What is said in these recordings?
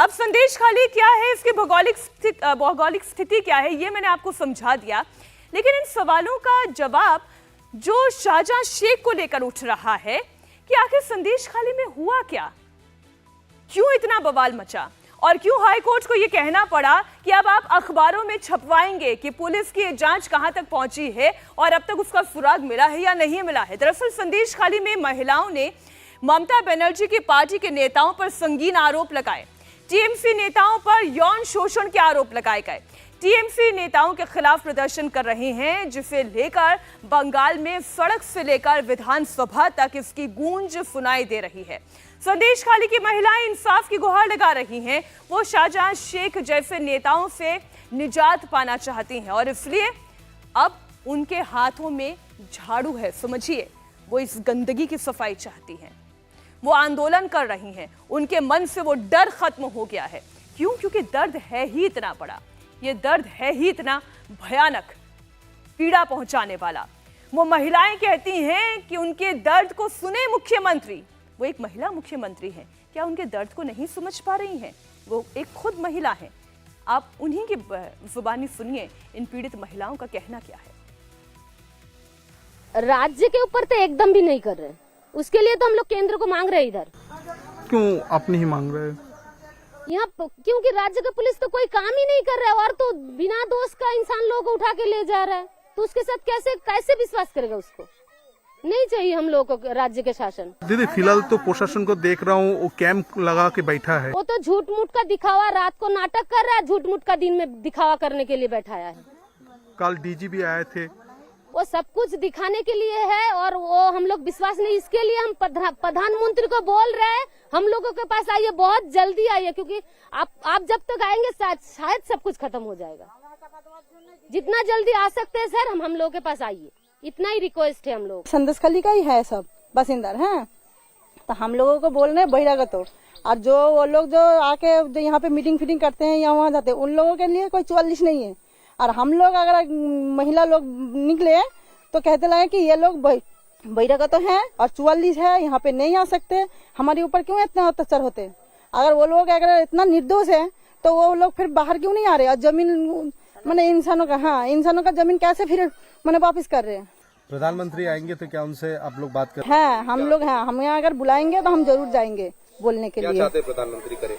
अब संदेश खाली क्या है, इसकी भौगोलिक स्थिति क्या है, ये मैंने आपको समझा दिया। लेकिन इन सवालों का जवाब जो शाहजहां शेख को लेकर उठ रहा है कि आखिर संदेश खाली में हुआ क्या, क्यों इतना बवाल मचा और क्यों हाईकोर्ट को यह कहना पड़ा कि अब आप अखबारों में छपवाएंगे कि पुलिस की जांच कहां तक पहुंची है और अब तक उसका सुराग मिला है या नहीं मिला है। दरअसल संदेश खाली में महिलाओं ने ममता बनर्जी की पार्टी के नेताओं पर संगीन आरोप लगाए। टीएमसी नेताओं पर यौन शोषण के आरोप लगाए गए। टीएमसी नेताओं के खिलाफ प्रदर्शन कर रहे हैं, जिसे लेकर बंगाल में सड़क से लेकर विधानसभा तक इसकी गूंज सुनाई दे रही है। संदेश खाली की महिलाएं इंसाफ की गुहार लगा रही हैं। वो शाहजहां शेख जैसे नेताओं से निजात पाना चाहती हैं और इसलिए अब उनके हाथों में झाड़ू है। समझिए, वो इस गंदगी की सफाई चाहती हैं। वो आंदोलन कर रही हैं। उनके मन से वो डर खत्म हो गया है। क्यों? क्योंकि दर्द है ही इतना बड़ा, ये दर्द है ही इतना भयानक, पीड़ा पहुंचाने वाला। वो महिलाएं कहती हैं कि उनके दर्द को सुने मुख्यमंत्री। वो एक महिला मुख्यमंत्री हैं, क्या उनके दर्द को नहीं समझ पा रही हैं? वो एक खुद महिला हैं। आप उन्हीं की जुबानी सुनिए, इन पीड़ित महिलाओं का कहना क्या है। राज्य के ऊपर तो एकदम भी नहीं कर रहे, उसके लिए तो हम लोग केंद्र को मांग रहे हैं। इधर क्यों आप नहीं मांग रहे? यहाँ क्योंकि राज्य का पुलिस तो कोई काम ही नहीं कर रहा है और तो बिना दोष का इंसान लोग उठा के ले जा रहा है, तो उसके साथ कैसे विश्वास करेगा? उसको नहीं चाहिए हम लोगों को राज्य के शासन। दीदी फिलहाल तो प्रशासन को देख रहा हूँ, वो कैंप लगा के बैठा है। वो तो झूठ मूठ का दिखावा, रात को नाटक कर रहा है, झूठ मूठ का दिन में दिखावा करने के लिए बैठाया है। कल डीजी भी आए थे। वो सब कुछ दिखाने के लिए है और वो हम लोग विश्वास नहीं, इसके लिए हम प्रधानमंत्री को बोल रहे हैं, हम लोगों के पास आइए, बहुत जल्दी आइए, क्योंकि आप जब तक आएंगे शायद सब कुछ खत्म हो जाएगा। जितना जल्दी आ सकते हैं सर, हम लोगों के पास आइए, इतना ही रिक्वेस्ट है हम लोग। संदेश खाली का ही है सब बसिंदर हैं, तो हम लोगों को बोल रहे बहिरागत तो, और जो वो लोग जो आके जो यहाँ पे मीटिंग फीटिंग करते हैं या वहाँ जाते हैं, उन लोगों के लिए कोई 44 नहीं है। और हम लोग अगर महिला लोग निकले तो कहते लगे कि ये लोग बहिरागत तो है और 44 है, यहाँ पे नहीं आ सकते, हमारे ऊपर क्यों इतना अत्याचार होते? अगर वो लोग अगर इतना निर्दोष है तो वो लोग फिर बाहर क्यों नहीं आ रहे? और जमीन मैंने इंसानों का जमीन कैसे फिर मैंने वापिस कर रहे हैं? प्रधानमंत्री आएंगे तो क्या उनसे आप लोग बात कर? हैं हम लोग हैं, हम यहाँ अगर बुलाएंगे तो हम जरूर जाएंगे बोलने के लिए। क्या चाहते प्रधानमंत्री करे?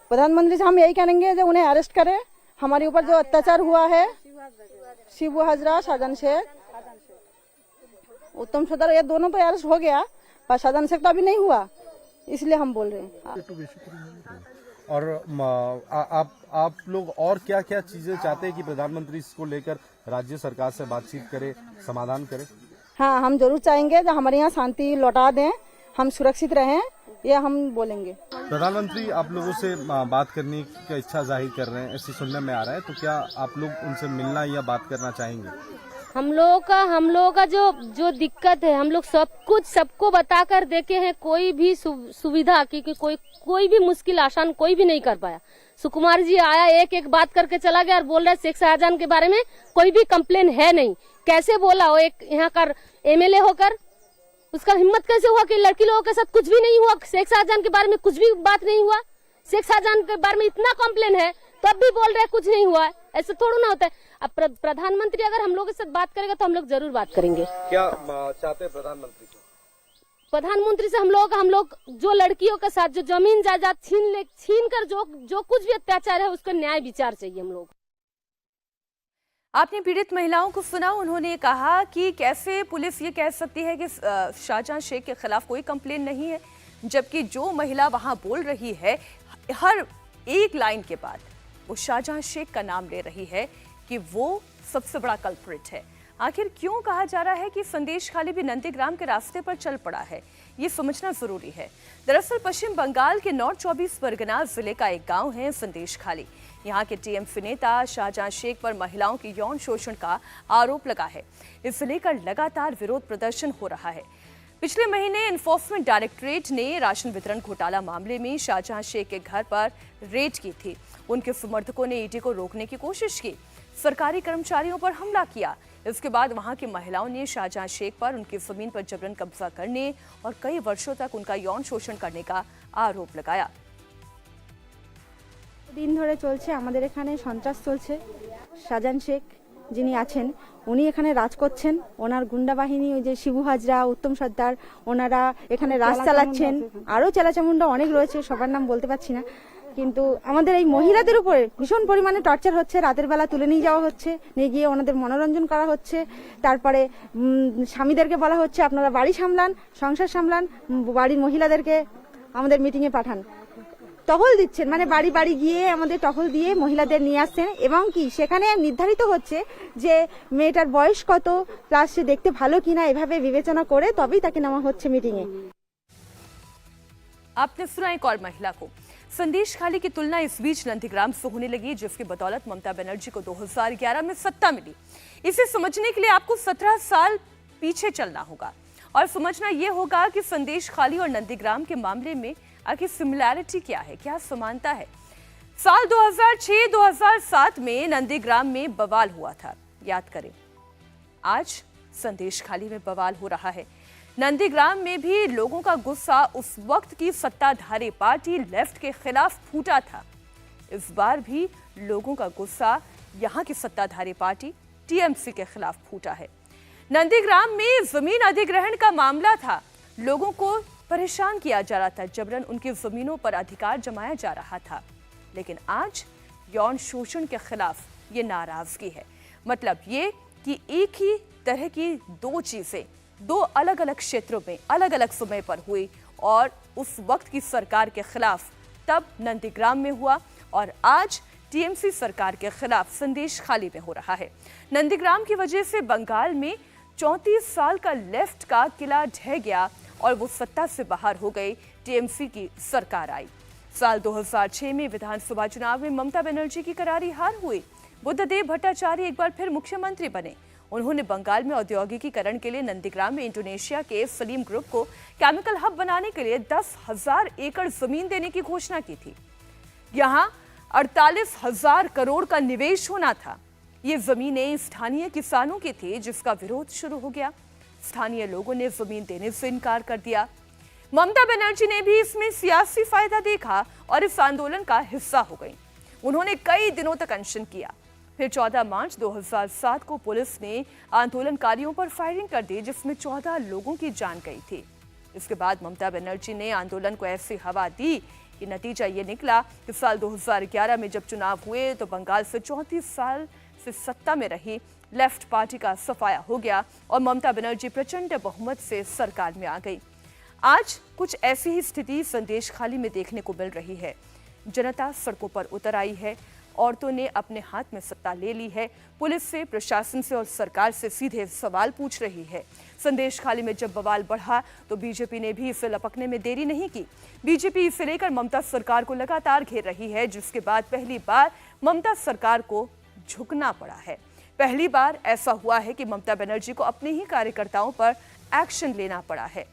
प्रधानमंत्री से हम यही कहेंगे जो उन्हें अरेस्ट करे, हमारे ऊपर जो अत्याचार हुआ है, शिबू हजरा, शाहजहां शेख, उत्तम सदर, ये दोनों तो अरेस्ट हो गया, पर शाहजहां शेख तो अभी नहीं हुआ, इसलिए हम बोल रहे हैं। और आप लोग और क्या क्या चीजें चाहते हैं कि प्रधानमंत्री इसको लेकर राज्य सरकार से बातचीत करे, समाधान करे? हाँ, हम जरूर चाहेंगे जो हमारे यहाँ शांति लौटा दें, हम सुरक्षित रहें, ये हम बोलेंगे। प्रधानमंत्री आप लोगों से बात करने की इच्छा जाहिर कर रहे हैं, ऐसे सुनने में आ रहा है, तो क्या आप लोग उनसे मिलना या बात करना चाहेंगे? हम लोगों का जो दिक्कत है, हम लोग सब कुछ सबको बताकर देखे हैं, कोई भी सुविधा क्योंकि कोई भी मुश्किल आसान कोई भी नहीं कर पाया। सुकुमार जी आया, एक बात करके चला गया और बोल रहा है शेख शाहजहां के बारे में कोई भी कंप्लेन है नहीं। कैसे बोला? वो एक यहाँ का एमएलए होकर उसका हिम्मत कैसे हुआ कि लड़की लोगों के साथ कुछ भी नहीं हुआ? शेख शाहजहां के बारे में कुछ भी बात नहीं हुआ। शेख शाहजहां के बारे में इतना कंप्लेन है तब भी बोल रहे कुछ नहीं हुआ है, ऐसे थोड़ा ना होता है। अब प्रधानमंत्री अगर हम लोग के साथ बात करेगा तो हम लोग जरूर बात करेंगे। क्या चाहते हैं प्रधानमंत्री को? प्रधानमंत्री से हम लोग जो लड़कियों के साथ जो जमीन जायदाद छीन कर जो कुछ भी अत्याचार है उसका न्याय विचार चाहिए हम लोग। आपने पीड़ित महिलाओं को सुना, उन्होंने कहा कि कैसे पुलिस ये कह सकती है कि शाहजहां शेख के खिलाफ कोई कंप्लेन नहीं है, जबकि जो महिला वहां बोल रही है हर एक लाइन के बाद वो शाहजहां शेख का नाम ले रही है कि वो सबसे बड़ा कल्प्रिट है। आखिर क्यों कहा जा रहा है कि संदेश खाली भी नंदीग्राम के रास्ते पर चल पड़ा है, ये समझना जरूरी है। दरअसल पश्चिम बंगाल के नॉर्थ 24 परगना जिले का एक गांव है संदेश खाली। यहाँ के टीएमसी नेता शाहजहां शेख पर महिलाओं की यौन शोषण का आरोप लगा है। इसे लेकर लगातार विरोध प्रदर्शन हो रहा है। पिछले महीने एनफोर्समेंट डायरेक्टरेट ने राशन वितरण घोटाला मामले में शाहजहां शेख के घर पर रेड की थी। उनके समर्थकों ने ईडी को रोकने की कोशिश की, सरकारी कर्मचारियों पर हमला किया। इसके बाद वहां की महिलाओं ने शाहजहां शेख पर उनकी जमीन पर जबरन कब्जा करने और कई वर्षों तक उनका यौन शोषण करने का आरोप लगाया। দিন ধরে চলছে আমাদের এখানে সন্ত্রাস চলছে। শাহজাহান শেখ যিনি আছেন উনি এখানে রাজ করছেন, ওনার গুন্ডা বাহিনী ওই যে শিবু হাজরা, উত্তম সর্দার, ওনারা এখানে রাজ চালাচ্ছেন। আরও চেলাচামুন্ডা অনেক রয়েছে, সবার নাম বলতে পারছি না। কিন্তু আমাদের এই মহিলাদের উপরে ভীষণ পরিমাণে টর্চার হচ্ছে, রাতের বেলা তুলে নিয়ে যাওয়া হচ্ছে, নিয়ে গিয়ে ওনাদের মনোরঞ্জন করা হচ্ছে। তারপরে স্বামীদেরকে বলা হচ্ছে আপনারা বাড়ি সামলান, সংসার সামলান, বাড়ির মহিলাদেরকে আমাদের মিটিংয়ে পাঠান। টহল দিচ্ছেন, মানে বাড়ি বাড়ি গিয়ে আমাদের টহল দিয়ে মহিলাদের নিয়ে আসছেন, এবং কি সেখানে নির্ধারিত হচ্ছে যে মেয়েটার বয়স কত, প্লাস সে দেখতে ভালো কিনা, এভাবে বিবেচনা করে তবেই তাকে নেওয়া হচ্ছে মিটিংয়ে। आपने सुना एक और महिला को। संदेश खाली की तुलना इस बीच नंदीग्राम से होने लगी, जिसकी बदौलत ममता बनर्जी को 2011 में सत्ता मिली। इसे समझने के लिए आपको 17 साल पीछे चलना होगा और समझना यह होगा कि संदेश खाली और नंदीग्राम के मामले में आखिर सिमिलैरिटी क्या है, क्या समानता है। साल 2006-2007 में नंदीग्राम में बवाल हुआ था, याद करें। आज संदेश खाली में बवाल हो रहा है। नंदीग्राम में भी लोगों का गुस्सा उस वक्त की सत्ताधारी पार्टी लेफ्ट के खिलाफ फूटा था। इस बार भी लोगों का गुस्सा यहां की सत्ताधारी पार्टी टीएमसी के खिलाफ फूटा है। नंदीग्राम में जमीन अधिग्रहण का मामला था, लोगों को परेशान किया जा रहा था, जबरन उनकी जमीनों पर अधिकार जमाया जा रहा था। लेकिन आज यौन शोषण के खिलाफ ये नाराजगी है। मतलब ये कि एक ही तरह की दो चीजें दो अलग अलग क्षेत्रों में अलग अलग समय पर हुई, और उस वक्त की सरकार के खिलाफ तब नंदीग्राम में हुआ और आज टीएमसी सरकार के खिलाफ संदेश खाली में हो रहा है। नंदीग्राम की वजह से बंगाल में 34 साल का लेफ्ट का किला ढह गया और वो सत्ता से बाहर हो गई, टीएमसी की सरकार आई। साल 2006 में विधानसभा चुनाव में ममता बनर्जी की करारी हार हुई। बुद्धदेव भट्टाचार्य एक बार फिर मुख्यमंत्री बने। उन्होंने बंगाल में औद्योगिकीकरण के लिए नंदीग्राम में इंडोनेशिया के सलीम ग्रुप को केमिकल हब बनाने के लिए 10,000 एकड़ जमीन देने की घोषणा की थी। यहां 48,000 करोड़ का निवेश होना था। ये जमीनें स्थानीय किसानों की थी, जिसका विरोध शुरू हो गया। स्थानीय लोगों ने जमीन देने से इनकार कर दिया। ममता बनर्जी ने भी इसमें सियासी फायदा देखा और इस आंदोलन का हिस्सा हो गई। उन्होंने कई दिनों तक अनशन किया। फिर 14 मार्च 2007 को पुलिस ने आंदोलनकारियों पर फायरिंग कर दी, जिसमें 14 लोगों की जान गई थी। इसके बाद ममता बनर्जी ने आंदोलन को ऐसी हवा दी कि नतीजा ये निकला कि साल 2011 में जब चुनाव हुए तो बंगाल से 34 साल से सत्ता में रही लेफ्ट पार्टी का सफाया हो गया और ममता बनर्जी प्रचंड बहुमत से सरकार में आ गई। आज कुछ ऐसी ही स्थिति संदेश खाली में देखने को मिल रही है। जनता सड़कों पर उतर आई है, औरतों ने अपने हाथ में सत्ता ले ली है, पुलिस से, प्रशासन से और सरकार से सीधे सवाल पूछ रही है। संदेश खाली में जब बवाल बढ़ा तो बीजेपी ने भी इसे लपकने में देरी नहीं की। बीजेपी इसे लेकर ममता सरकार को लगातार घेर रही है, जिसके बाद पहली बार ममता सरकार को झुकना पड़ा है। पहली बार ऐसा हुआ है कि ममता बनर्जी को अपने ही कार्यकर्ताओं पर एक्शन लेना पड़ा है।